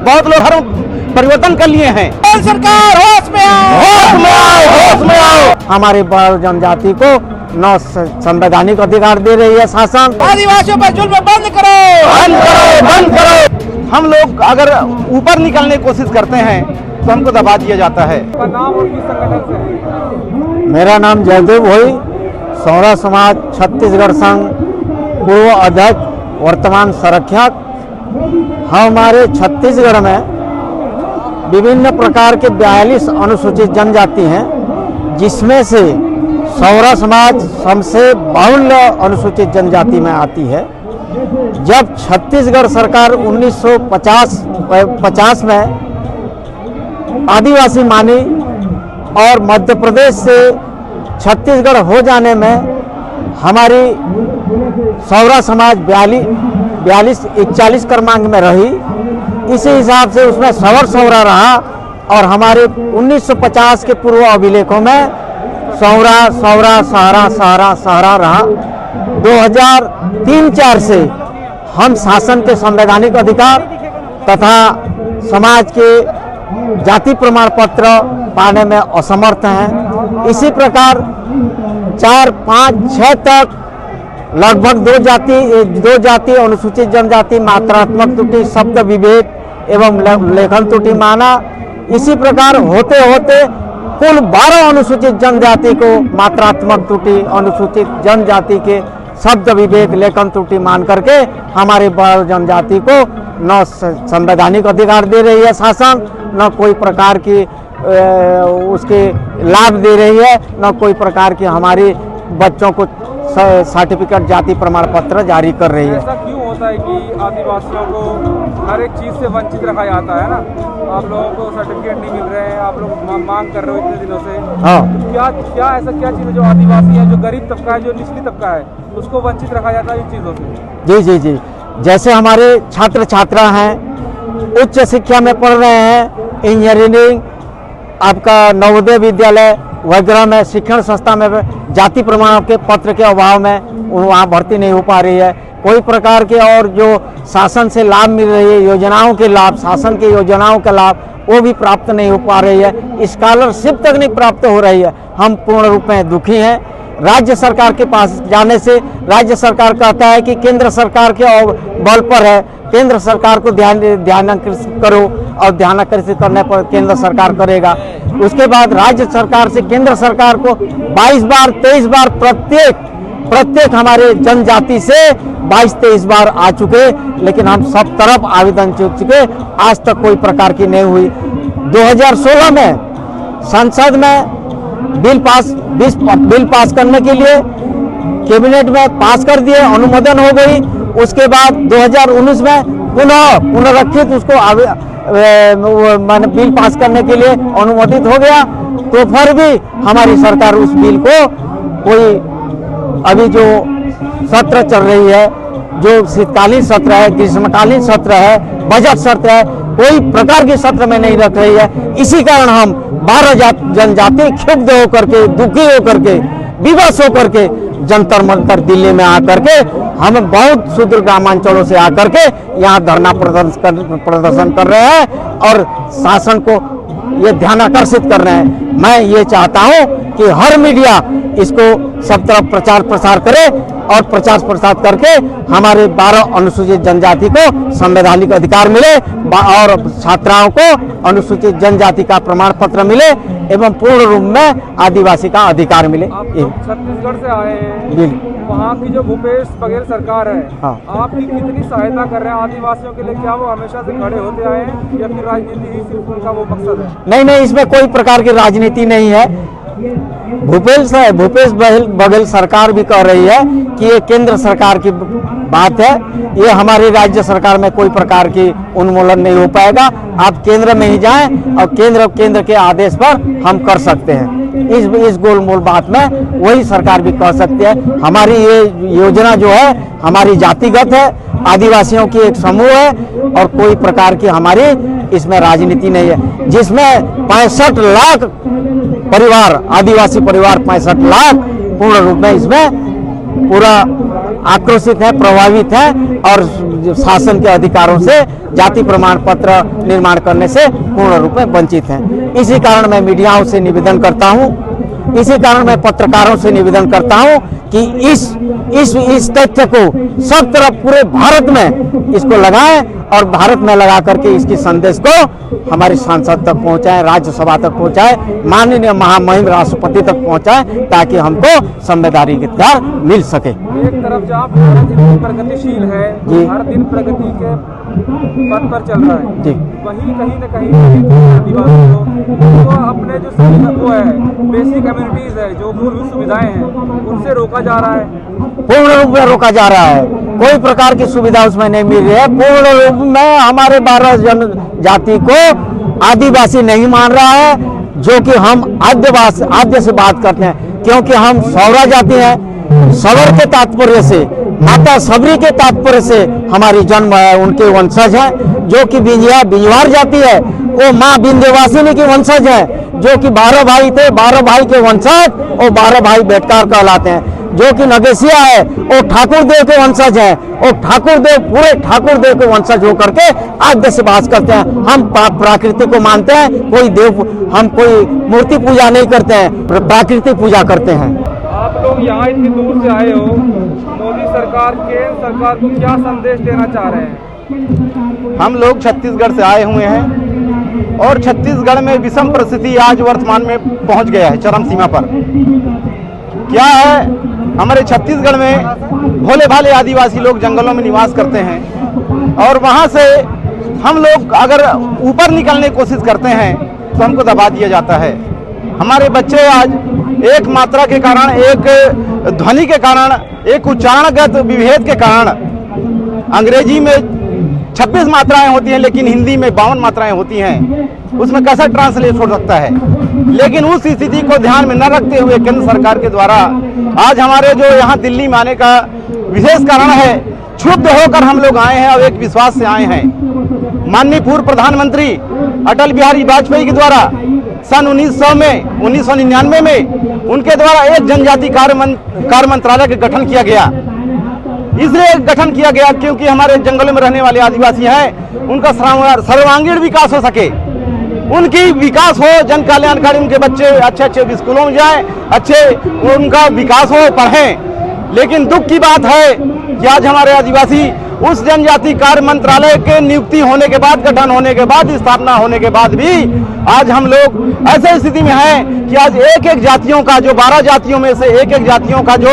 बहुत लोग धर्म परिवर्तन कर लिए हैं। सरकार होश में आओ, होश में आओ, होश में आओ। हमारी जनजाति को न संवैधानिक अधिकार दे रही है शासन। आदिवासियों पर जुल्म बंद करो, बंद करो, बंद करो। हम लोग अगर ऊपर निकलने की कोशिश करते हैं तो हमको दबा दिया जाता है। नाम और किस संगठन से? मेरा नाम जयदेव भोई, सौरा समाज छत्तीसगढ़ संघ पूर्व अध्यक्ष, वर्तमान संरक्षक। हमारे छत्तीसगढ़ में विभिन्न प्रकार के 42 अनुसूचित जनजाति हैं, जिसमें से सौरा समाज सबसे बाहुल्य अनुसूचित जनजाति में आती है। जब छत्तीसगढ़ सरकार 1950 में आदिवासी मानी और मध्य प्रदेश से छत्तीसगढ़ हो जाने में हमारी सौरा समाज 42-41 क्रमांक में रही। इसी हिसाब से उसमें सौरा रहा और हमारे 1950 के पूर्व अभिलेखों में सौरा सहारा रहा। 2003-4 से हम शासन के संवैधानिक अधिकार तथा समाज के जाति प्रमाण पत्र पाने में असमर्थ हैं। इसी प्रकार 4, 5, 6 तक लगभग दो जाति अनुसूचित जनजाति मात्रात्मक त्रुटि, शब्द विभेद एवं लेखन त्रुटि माना। इसी प्रकार होते होते कुल 12 अनुसूचित जनजाति को मात्रात्मक त्रुटि, अनुसूचित जनजाति के शब्द विभेद, लेखन त्रुटि मान करके हमारे जनजाति को न संवैधानिक अधिकार दे रही है शासन, न कोई प्रकार की उसके लाभ दे रही है, न कोई प्रकार की हमारी बच्चों को सर्टिफिकेट जाति प्रमाण पत्र जारी कर रही है। ऐसा क्यों होता है कि आदिवासियों को हर एक चीज़ से वंचित रखा जाता है ना? आप लोगों को सर्टिफिकेट नहीं मिल रहे हैं, आप लोग मांग कर रहे हो इतने दिनों से। हाँ। तो क्या ऐसा क्या चीज़ है जो आदिवासी है, जो गरीब तबका है, जो निचली तबका है, उसको वंचित रखा जाता है इन चीज़ों से? जी। जैसे हमारे छात्र छात्रा हैं, उच्च शिक्षा में पढ़ रहे हैं, इंजीनियरिंग, आपका नवोदय विद्यालय वगैरह में, शिक्षण संस्था में जाति प्रमाण के पत्र के अभाव में वहाँ भर्ती नहीं हो पा रही है। कोई प्रकार के और जो शासन से लाभ मिल रही है, योजनाओं के लाभ, शासन की योजनाओं का लाभ, वो भी प्राप्त नहीं हो पा रही है। स्कॉलरशिप तक नहीं प्राप्त हो रही है। हम पूर्ण रूप में दुखी हैं। राज्य सरकार के पास जाने से राज्य सरकार कहता है कि केंद्र सरकार के बल पर है, केंद्र सरकार को ध्यानाकर्षित करो और ध्यानाकर्षित करने पर केंद्र सरकार करेगा। उसके बाद राज्य सरकार से केंद्र सरकार को 22 बार 23 बार प्रत्येक हमारे जनजाति से 22-23 बार आ चुके, लेकिन हम सब तरफ आवेदन चुके, आज तक कोई प्रकार की नहीं हुई। 2016 में संसद में बिल पास करने के लिए कैबिनेट में पास कर दिए, अनुमोदन हो गई। उसके बाद 2019 में पुनर्रक्षित उसको माने बिल पास करने के लिए अनुमोदित हो गया। तो फिर भी हमारी सरकार उस बिल को कोई, अभी जो सत्र चल रही है, जो शीतकालीन सत्र है, ग्रीष्मकालीन सत्र है, बजट सत्र है, कोई प्रकार के सत्र में नहीं रख रही है। इसी कारण हम 12 जनजाति क्षुब्ध होकर के, दुखी होकर के, विवश होकर के जंतर मंतर दिल्ली में आकर के, हम बहुत सुदूर ग्रामांचलों से आकर के यहाँ धरना प्रदर्शन कर रहे हैं और शासन को ये ध्यान आकर्षित कर रहे हैं। मैं ये चाहता हूँ कि हर मीडिया इसको सब तरफ प्रचार प्रसार करे और प्रचार प्रसार करके हमारे 12 अनुसूचित जनजाति को संवैधानिक अधिकार मिले और छात्राओं को अनुसूचित जनजाति का प्रमाण पत्र मिले एवं पूर्ण रूप में आदिवासी का अधिकार मिले। आप छत्तीसगढ़ से आए हैं, वहाँ की जो भूपेश बघेल सरकार है, हाँ। आपकी कितनी सहायता कर रहे हैं आदिवासियों के लिए? क्या वो हमेशा से खड़े होते आए हैं या फिर राजनीति ही सिर्फ उनका वो मकसद है? नहीं, इसमें कोई प्रकार की राजनीति नहीं है। भूपेश बघेल सरकार भी कह रही है कि ये केंद्र सरकार की बात है, ये हमारी राज्य सरकार में कोई प्रकार की उन्मूलन नहीं हो पाएगा। आप केंद्र में ही जाएं और केंद्र के आदेश पर हम कर सकते हैं। इस गोलमोल बात में वही सरकार भी कह सकती है। हमारी ये योजना जो है हमारी जातिगत है, आदिवासियों की एक समूह है और कोई प्रकार की हमारी इसमें राजनीति नहीं है, जिसमें 65 लाख परिवार, आदिवासी परिवार 65 लाख पूर्ण रूप में इसमें पूरा आक्रोशित हैं, प्रभावित हैं और शासन के अधिकारों से जाति प्रमाण पत्र निर्माण करने से पूर्ण रूप में वंचित हैं। इसी कारण मैं मीडियाओं से निवेदन करता हूं, इसी कारण मैं पत्रकारों से निवेदन करता हूं कि इस तथ्य को सब तरफ पूरे भारत में इसको लगाएं और भारत में लगा करके इसकी संदेश को हमारे सांसद तक पहुंचाएं, राज्यसभा तक पहुंचाएं, माननीय महामहिम राष्ट्रपति तक पहुंचाएं, ताकि हमको संवैधानिक अधिकार मिल सके। एक तरफ जहाँ भारत इतनी प्रगतिशील है, जी। हर दिन प्रगति के पथ पर चल रहा है, जी। वहीं कहीं न कहीं आदिवासी को अपने जो वो है बेसिक कम्युनिटीज है, जो मूलभूत सुविधाएं हैं, उनसे रोका जा रहा है। पूर्ण रूप में रोका जा रहा है, कोई प्रकार की सुविधा उसमें नहीं मिल रही है। पूर्ण रूप में हमारे 12 जनजाति को आदिवासी नहीं मान रहा है, जो कि हम आद्य से बात करते हैं, क्योंकि हम सौरा जाति हैं। सवर के तात्पर्य से, माता सबरी के तात्पर्य से हमारी जन्म है, उनके वंशज हैं। जो कि बिंजवार जाति है, वो माँ विंध्यवासिनी की वंशज है। जो कि 12 भाई थे, 12 भाई के वंशज और 12 भाई बेटकार कहलाते हैं। जो कि नगेशिया है, वो ठाकुर देव के वंशज हैं, और ठाकुर देव पूरे ठाकुर देव के वंशज होकर के आद्य से बात करते हैं। हम प्रकृति को मानते हैं, कोई देव, हम कोई मूर्ति पूजा नहीं करते हैं, प्राकृतिक पूजा करते हैं। आप लोग यहाँ इतनी दूर से आए हो, मोदी सरकार, केंद्र सरकार को क्या संदेश देना चाह रहे हैं? हम लोग छत्तीसगढ़ से आए हुए हैं और छत्तीसगढ़ में विषम परिस्थिति आज वर्तमान में पहुंच गया है चरम सीमा पर। क्या है, हमारे छत्तीसगढ़ में भोले भाले आदिवासी लोग जंगलों में निवास करते हैं और वहां से हम लोग अगर ऊपर निकलने की कोशिश करते हैं तो हमको दबा दिया जाता है। हमारे बच्चे आज एक मात्रा के कारण, एक ध्वनि के कारण, एक उच्चारणगत विभेद के कारण, अंग्रेजी में 26 मात्राएं होती हैं लेकिन हिंदी में 52 मात्राएं होती हैं, उसमें कैसा ट्रांसलेट हो सकता है। लेकिन उस स्थिति को ध्यान में न रखते हुए केंद्र सरकार के द्वारा आज हमारे जो यहाँ दिल्ली में आने का विशेष कारण है, क्षुब्ध होकर हम लोग आए हैं और एक विश्वास से आए हैं। माननीय पूर्व प्रधानमंत्री अटल बिहारी वाजपेयी के द्वारा सन 1999 में उनके द्वारा एक जनजाति कार्य मंत्रालय का गठन किया गया। इसलिए गठन किया गया क्योंकि हमारे जंगलों में रहने वाले आदिवासी हैं, उनका सर्वांगीण विकास हो सके, उनकी विकास हो, जन कल्याणकारी, उनके बच्चे अच्छे अच्छे स्कूलों में जाएं, अच्छे उनका विकास हो, पढ़ें। लेकिन दुख की बात है कि आज हमारे आदिवासी उस जनजाति कार्य मंत्रालय के नियुक्ति होने के बाद, गठन होने के बाद, स्थापना होने के बाद भी आज हम लोग ऐसे स्थिति में हैं कि आज एक एक जातियों का, जो 12 जातियों में से एक एक जातियों का जो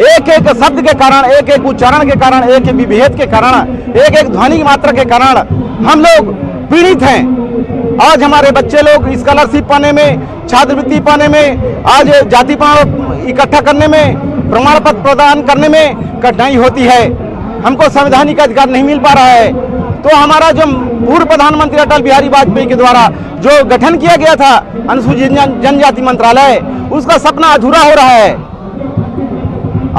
एक एक शब्द के कारण, एक एक उच्चारण के कारण, एक एक विभेद के कारण, एक एक ध्वनि मात्रा के कारण हम लोग पीड़ित हैं। आज हमारे बच्चे लोग स्कॉलरशिप पाने में, छात्रवृत्ति पाने में, आज जाति प्रमाण इकट्ठा करने में, प्रमाण पत्र प्रदान करने में कठिनाई होती है। हमको संवैधानिक अधिकार नहीं मिल पा रहा है। तो हमारा जो पूर्व प्रधानमंत्री अटल बिहारी वाजपेयी के द्वारा जो गठन किया गया था अनुसूचित जनजाति मंत्रालय, उसका सपना अधूरा हो रहा है।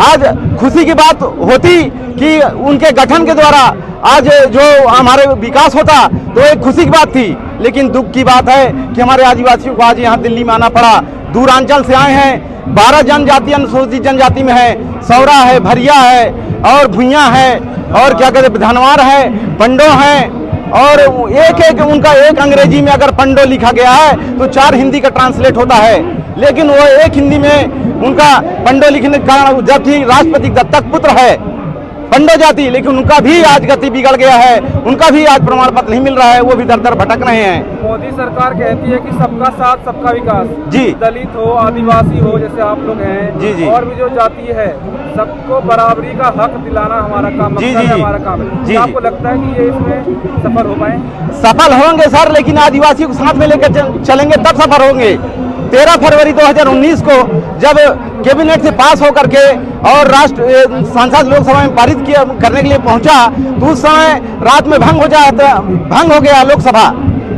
आज खुशी की बात होती कि उनके गठन के द्वारा आज जो हमारे विकास होता तो एक खुशी की बात थी, लेकिन दुख की बात है कि हमारे आदिवासियों को आज यहाँ दिल्ली में आना पड़ा। दूरांचल से आए हैं, 12 जनजाति अनुसूचित जनजाति में है, सौरा है, भरिया है और भुइयाँ है और क्या कहते धनवार है, पंडो हैं, और एक एक उनका एक अंग्रेजी में अगर पंडो लिखा गया है तो 4 हिंदी का ट्रांसलेट होता है, लेकिन वो एक हिंदी में उनका पंडो लिखने के कारण, जबकि राष्ट्रपति दत्तक पुत्र है पंडो जाति, लेकिन उनका भी आज गति बिगड़ गया है, उनका भी आज प्रमाण पत्र नहीं मिल रहा है, वो भी दर दर भटक रहे हैं। मोदी सरकार कहती है कि सबका साथ सबका विकास, जी, दलित हो, आदिवासी हो, जैसे आप लोग हैं, जी जी, और भी जो जाति है, सबको बराबरी का हक दिलाना हमारा काम, जी जी, हमारा काम है। जी, आपको लगता है कि ये इसमें सफल हो पाए? सफल होंगे सर, लेकिन आदिवासियों को साथ में लेकर चलेंगे तब सफल होंगे। 13 फरवरी 2019 को जब कैबिनेट से पास होकर के और राष्ट्र सांसद लोकसभा में पारित करने के लिए पहुंचा तो उस समय रात में भंग हो गया लोकसभा,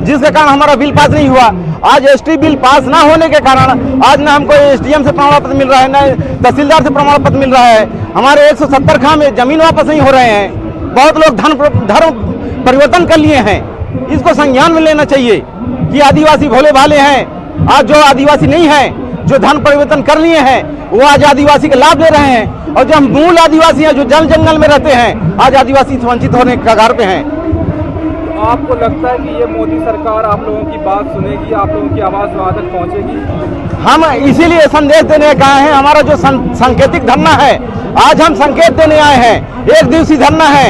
जिसके कारण हमारा बिल पास नहीं हुआ। आज एसटी बिल पास ना होने के कारण आज ना हमको एसडीएम से प्रमाण पत्र मिल रहा है, न तहसीलदार से प्रमाण पत्र मिल रहा है। हमारे 170 खां में जमीन वापस नहीं हो रहे हैं। बहुत लोग धर्म परिवर्तन कर लिए हैं। इसको संज्ञान में लेना चाहिए कि आदिवासी भोले भाले हैं। आज जो आदिवासी नहीं है, जो धन परिवर्तन कर लिए हैं वो आज आदिवासी का लाभ ले रहे हैं, और जो मूल आदिवासी हैं जो जंगल में रहते हैं आज आदिवासी से वंचित होने के कगार पे हैं। आपको लगता है कि ये मोदी सरकार आप लोगों की बात सुनेगी, आप लोगों की आवाज वहां तक पहुंचेगी? हम इसीलिए संदेश देने का है, हमारा जो सांकेतिक धरना है, आज हम संकेत देने आए हैं, एक दिवसीय धरना है।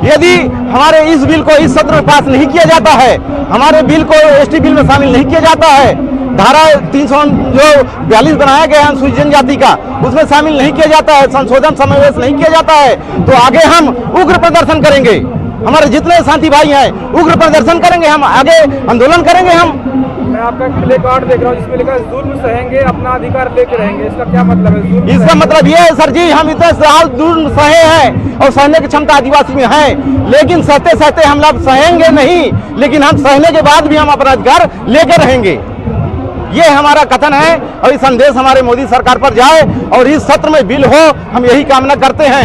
यदि हमारे इस बिल को इस सत्र में पास नहीं किया जाता है, हमारे बिल को एसटी बिल में शामिल नहीं किया जाता है, धारा 342 बनाया गया है अनुसूचित जनजाति का, उसमें शामिल नहीं किया जाता है, संशोधन समावेश नहीं किया जाता है, तो आगे हम उग्र प्रदर्शन करेंगे। हमारे जितने साथी भाई हैं उग्र प्रदर्शन करेंगे, हम आगे आंदोलन करेंगे। हम मैं आपका प्ले कार्ड देख रहा हूँ जिसमें लिखा है जुल्म सहेंगे अपना अधिकार लेके रहेंगे, इसका क्या मतलब है? जुल्म इसका मतलब ये है सर जी, हम इतने साल जुल्म सहे हैं और सहने की क्षमता आदिवासी में है, लेकिन सहते सहते हम लोग सहेंगे नहीं, लेकिन हम सहने के बाद भी हम अपना अधिकार लेकर रहेंगे। ये हमारा कथन है और ये संदेश हमारे मोदी सरकार पर जाए और इस सत्र में बिल हो, हम यही कामना करते हैं।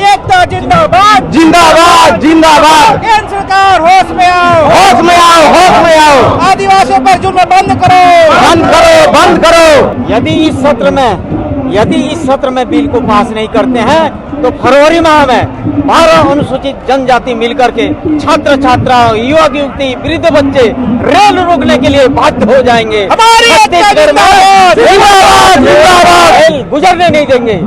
एकता जिंदाबाद, जिंदाबाद जिंदाबाद। केंद्र सरकार होश में आओ, होश में आओ, होश में आओ। आदिवासियों पर जुल्म बंद करो, बंद करो, बंद करो। यदि इस सत्र में बिल को पास नहीं करते हैं तो फरवरी माह में 12 अनुसूचित जनजाति मिलकर के छात्र छात्रा, युवक युवती, वृद्ध बच्चे रेल रोकने के लिए बाध्य हो जाएंगे। हमारी छत्तीसगढ़ में जिंदाबाद, जिंदाबाद। रेल गुजरने नहीं देंगे।